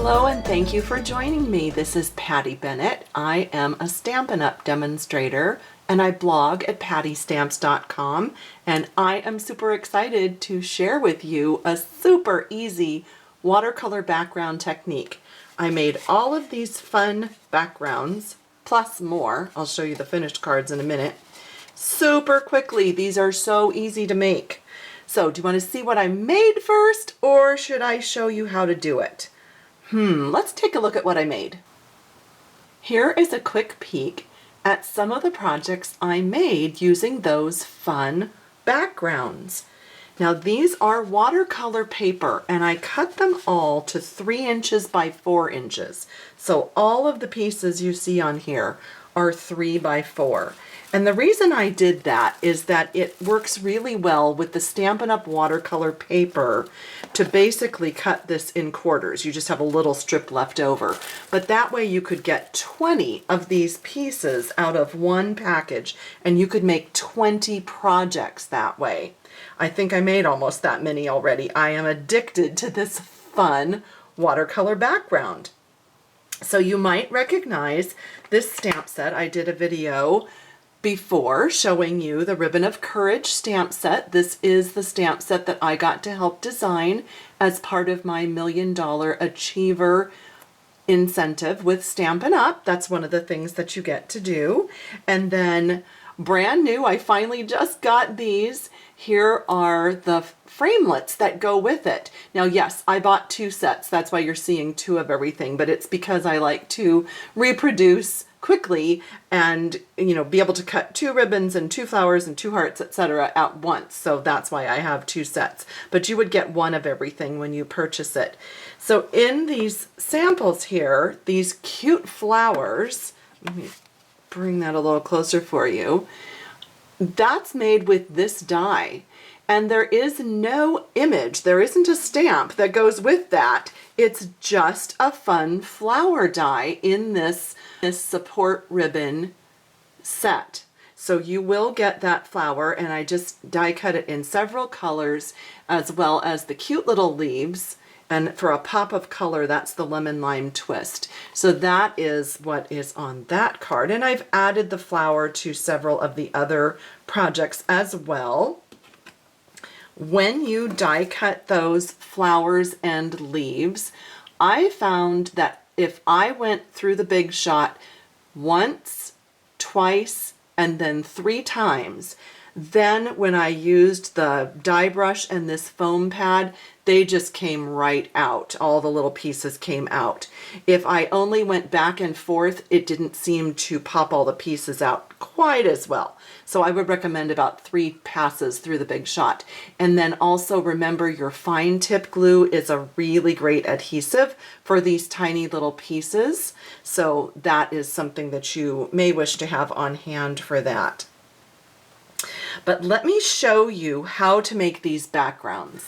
Hello and thank you for joining me. This is Patty Bennett. I am a Stampin Up demonstrator and I blog at pattystamps.com, and I am super excited to share with you a super easy watercolor background technique. I made all of these fun backgrounds plus more. I'll show you the finished cards in a minute. Super quickly. These are so easy to make. So do you want to see what I made first, or should I show you how to do it? Let's take a look at what I made. Here is a quick peek at some of the projects I made using those fun backgrounds. Now these are watercolor paper and I cut them all to 3 inches by 4 inches. So all of the pieces you see on here are 3 by 4. And the reason I did that is that it works really well with the Stampin' Up! Watercolor paper to basically cut this in quarters. You just have a little strip left over. But that way you could get 20 of these pieces out of one package, and you could make 20 projects that way. I think I made almost that many already. I am addicted to this fun watercolor background. So you might recognize this stamp set. I did a video before showing you the Ribbon of Courage stamp set. This is the stamp set that I got to help design as part of my $1 Million Achiever incentive with Stampin' Up. That's one of the things that you get to do. And then brand new, I finally just got these. Here are the framelits that go with it. Now, yes, I bought 2 sets. That's why you're seeing 2 of everything, but it's because I like to reproduce quickly and, you know, be able to cut 2 ribbons and 2 flowers and 2 hearts, etc. at once. So that's why I have 2 sets. But you would get 1 of everything when you purchase it. So in these samples here, these cute flowers, let me bring that a little closer for you. That's made with this die. And there is no image, there isn't a stamp that goes with that. It's just a fun flower die in this support ribbon set. So you will get that flower, and I just die cut it in several colors, as well as the cute little leaves. And for a pop of color, that's the lemon lime twist. So that is what is on that card. And I've added the flower to several of the other projects as well. When you die cut those flowers and leaves, I found that if I went through the Big Shot once, twice, and then 3 times, then when I used the die brush and this foam pad, they just came right out. All the little pieces came out. If I only went back and forth, it didn't seem to pop all the pieces out quite as well. So I would recommend about 3 passes through the Big Shot. And then also remember, your fine tip glue is a really great adhesive for these tiny little pieces. So that is something that you may wish to have on hand for that. But let me show you how to make these backgrounds.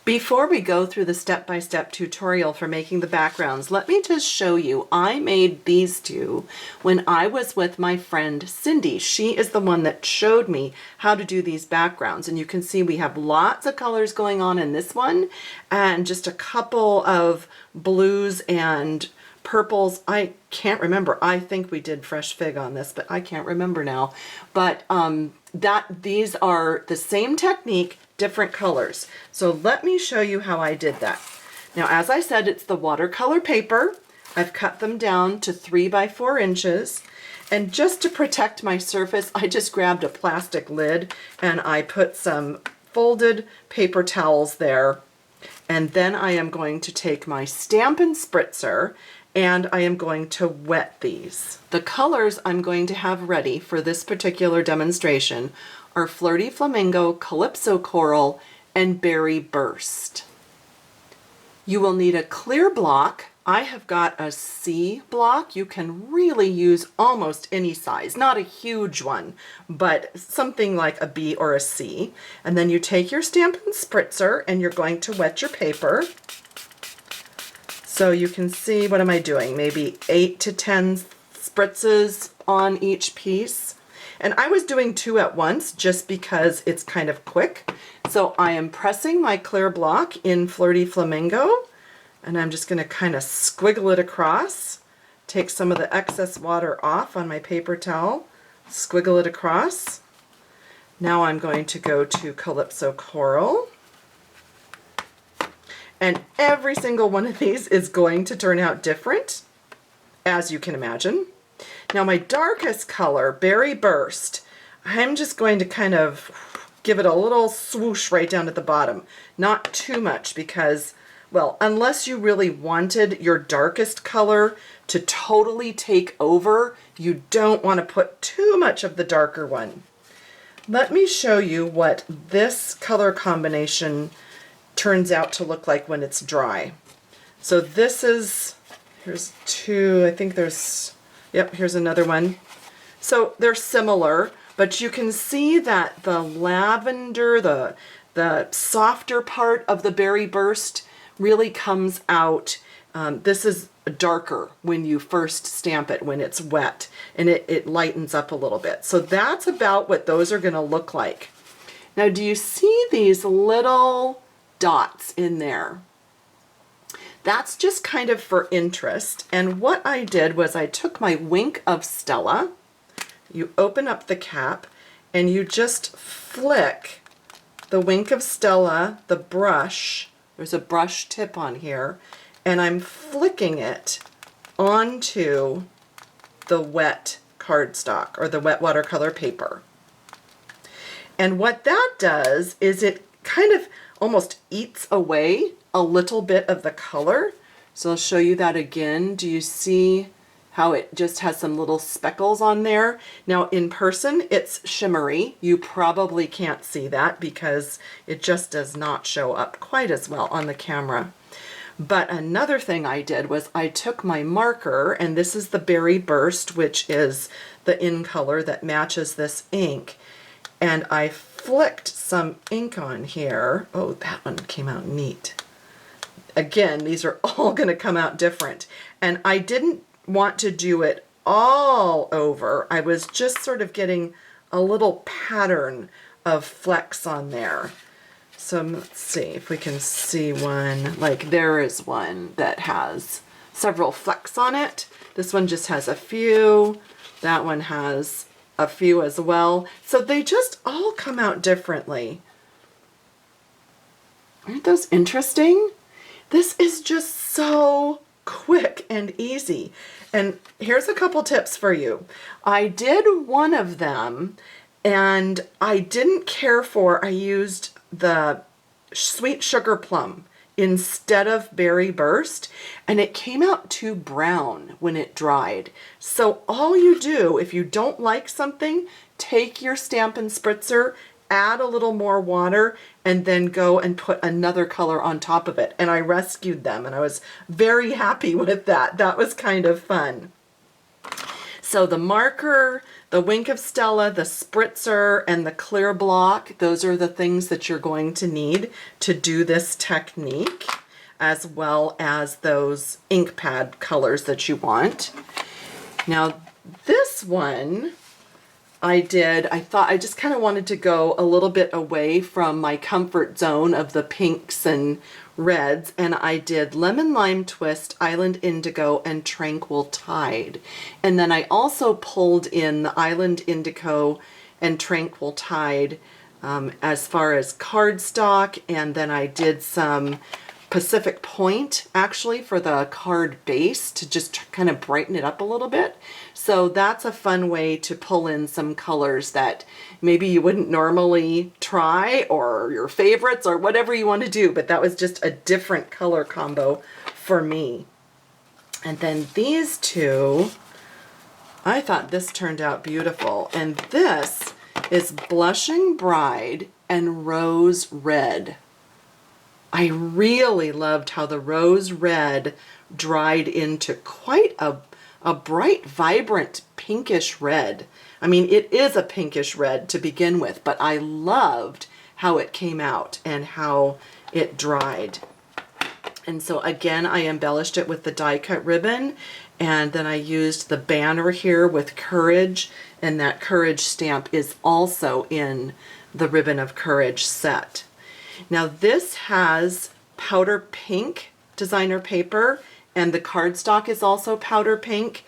Before we go through the step-by-step tutorial for making the backgrounds, let me just show you, I made these 2 when I was with my friend Cindy. She is the one that showed me how to do these backgrounds. And you can see we have lots of colors going on in this one, and just a couple of blues and purples. I can't remember. I think we did fresh fig on this, but I can't remember now. But these are the same technique, different colors. So let me show you how I did that. Now, as I said, it's the watercolor paper. I've cut them down to 3 by 4 inches. And just to protect my surface, I just grabbed a plastic lid and I put some folded paper towels there. And then I am going to take my Stampin Spritzer and I am going to wet these. The colors I'm going to have ready for this particular demonstration are Flirty Flamingo, Calypso Coral, and Berry Burst. You will need a clear block. I have got a C block. You can really use almost any size, not a huge one, but something like a B or a C. And then you take your Stampin Spritzer and you're going to wet your paper. So you can see, what am I doing? Maybe 8 to 10 spritzes on each piece. And I was doing 2 at once just because it's kind of quick. So I am pressing my clear block in Flirty Flamingo, And I'm just going to kind of squiggle it across, take some of the excess water off on my paper towel, squiggle it across. Now I'm going to go to Calypso Coral. And every single one of these is going to turn out different, as you can imagine. Now my darkest color, Berry Burst, I'm just going to kind of give it a little swoosh right down at the bottom. Not too much because, well, unless you really wanted your darkest color to totally take over, you don't want to put too much of the darker one. Let me show you what this color combination turns out to look like when it's dry. So this is, here's two, I think there's, yep, here's another one. So they're similar, but you can see that the lavender, the softer part of the Berry Burst really comes out. This is darker when you first stamp it, when it's wet, and it lightens up a little bit. So that's about what those are going to look like. Now, do you see these little dots in there? That's just kind of for interest. And what I did was I took my Wink of Stella, you open up the cap, and you just flick the Wink of Stella, the brush, there's a brush tip on here, and I'm flicking it onto the wet cardstock or the wet watercolor paper. And what that does is it kind of almost eats away a little bit of the color. So I'll show you that again. Do you see how it just has some little speckles on there? Now in person it's shimmery. You probably can't see that because it just does not show up quite as well on the camera. But another thing I did was I took my marker, and this is the Berry Burst, which is the in color that matches this ink, and I flicked some ink on here. Oh, that one came out neat. Again, these are all going to come out different. And I didn't want to do it all over. I was just sort of getting a little pattern of flecks on there. So let's see if we can see one. Like there is one that has several flecks on it. This one just has a few. That one has a few as well. So they just all come out differently. Aren't those interesting? This is just so quick and easy. And here's a couple tips for you. I did one of them and I didn't care for, I used the Sweet Sugar Plum instead of Berry Burst, and it came out too brown when it dried. So all you do, if you don't like something, take your Stampin Spritzer, add a little more water, and then go and put another color on top of it. And I rescued them, and I was very happy with that. That was kind of fun. So the marker, the Wink of Stella, the Spritzer, and the clear block, those are the things that you're going to need to do this technique, as well as those ink pad colors that you want. Now this one I thought I just kind of wanted to go a little bit away from my comfort zone of the pinks and reds, and I did Lemon Lime Twist, Island Indigo, and Tranquil Tide. And then I also pulled in the Island Indigo and Tranquil Tide as far as cardstock, and then I did some Pacific Point actually for the card base to just kind of brighten it up a little bit. So that's a fun way to pull in some colors that maybe you wouldn't normally try, or your favorites, or whatever you want to do, but that was just a different color combo for me. And then these two, I thought this turned out beautiful, and this is Blushing Bride and Rose Red. I really loved how the rose red dried into quite a bright, vibrant, pinkish red. I mean, it is a pinkish red to begin with, but I loved how it came out and how it dried. And so again, I embellished it with the die cut ribbon, and then I used the banner here with Courage, and that Courage stamp is also in the Ribbon of Courage set. Now this has powder pink designer paper, and the cardstock is also powder pink.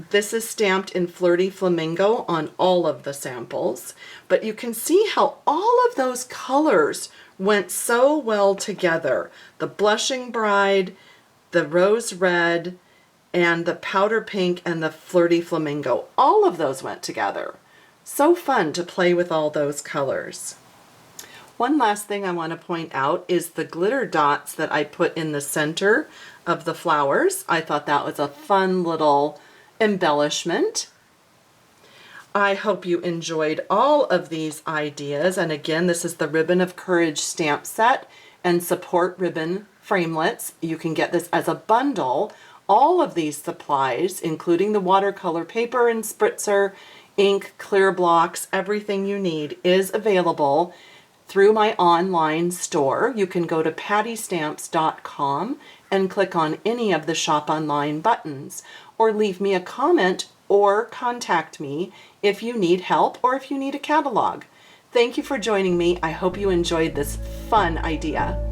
This is stamped in Flirty Flamingo on all of the samples, but you can see how all of those colors went so well together. The Blushing Bride, the Rose Red, and the Powder Pink and the Flirty Flamingo. All of those went together. So fun to play with all those colors. One last thing I want to point out is the glitter dots that I put in the center of the flowers. I thought that was a fun little embellishment. I hope you enjoyed all of these ideas. And again, this is the Ribbon of Courage stamp set and support ribbon framelits. You can get this as a bundle. All of these supplies, including the watercolor paper and spritzer, ink, clear blocks, everything you need is available through my online store. You can go to pattystamps.com and click on any of the Shop Online buttons, or leave me a comment or contact me if you need help or if you need a catalog. Thank you for joining me. I hope you enjoyed this fun idea.